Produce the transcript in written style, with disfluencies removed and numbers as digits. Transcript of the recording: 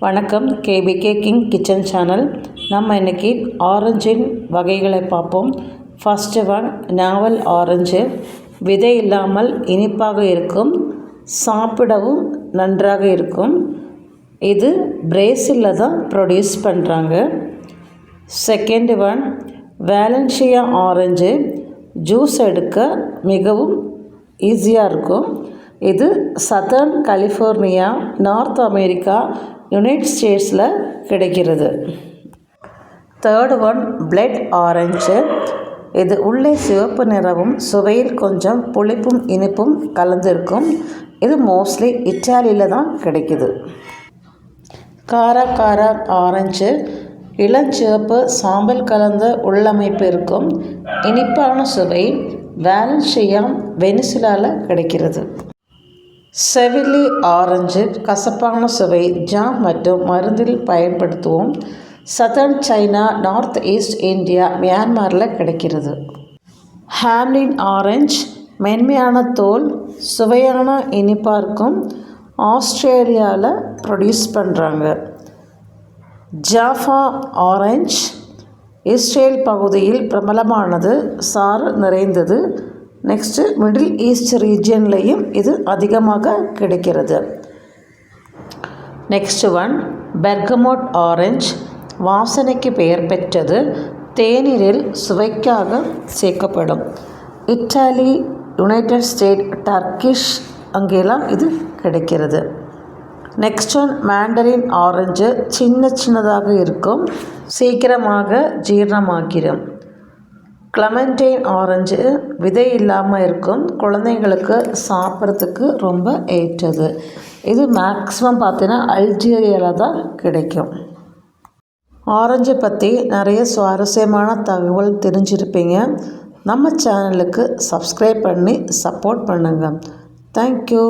வணக்கம். KPK king kitchen channel. நம்ம இன்றைக்கி ஆரஞ்சின் வகைகளை பார்ப்போம். ஃபஸ்ட்டு ஒன் நாவல் ஆரஞ்சு. விதை இல்லாமல் இனிப்பாக இருக்கும், சாப்பிடவும் நன்றாக இருக்கும். இது பிரேசிலில் தான் ப்ரொடியூஸ் பண்ணுறாங்க. Second one Valencia orange. Juice எடுக்க மிகவும் ஈஸியாக இருக்கும். இது southern California, North America, United ஸ்டேட்ஸில் கிடைக்கிறது. Third one blood orange. இது உள்ளே சிவப்பு நிறமும் சுவையில் கொஞ்சம் புளிப்பும் இனிப்பும் கலந்திருக்கும். இது மோஸ்ட்லி இட்டாலியில் தான் கிடைக்குது. காரா ஆரஞ்சு. இளஞ்சிவப்பு சாம்பல் கலந்த உள்ளமைப்பு இருக்கும். இனிப்பான சுவை. வேலன்சியா, வெனிசுலாவில் கிடைக்கிறது. Seville orange. கசப்பான சுவை. ஜாம் மற்றும் மருந்தில் பயன்படுத்துவோம். Southern China, north east India, மியான்மரில் கிடைக்கிறது. Hamlin orange. மென்மையான தோல், சுவையான இனிப்பாக இருக்கும். ஆஸ்திரேலியாவில் ப்ரொடியூஸ் பண்ணுறாங்க. ஜாஃபா ஆரஞ்சு. இஸ்ரேல் பகுதியில் பிரபலமானது, சாறு நிறைந்தது. நெக்ஸ்ட்டு மிடில் ஈஸ்ட் ரீஜியன்லேயும் இது அதிகமாக கிடைக்கிறது. Next one bergamot orange. வாசனைக்கு பெயர் பெற்றது. தேநீரில் சுவைக்காக சேர்க்கப்படும். இத்தாலி, யுனைடெட் ஸ்டேட், டர்க்கிஷ் அங்கெல்லாம் இது கிடைக்கிறது. Next one மேண்டரின் orange. சின்னதாக இருக்கும், சீக்கிரமாக ஜீரணமாகிடும். கிளமெண்டைன் ஆரஞ்சு. விதை இல்லாமல் இருக்கும், குழந்தைங்களுக்கு சாப்பிட்றதுக்கு ரொம்ப ஏற்றது. இது மேக்ஸிமம் பார்த்தீங்கன்னா அல்ஜீரியாவில் தான் கிடைக்கும். ஆரஞ்சு பற்றி நிறைய சுவாரஸ்யமான தகவல் தெரிஞ்சிருப்பீங்க. நம்ம சேனலுக்கு சப்ஸ்கிரைப் பண்ணி சப்போர்ட் பண்ணுங்கள். தேங்க்யூ.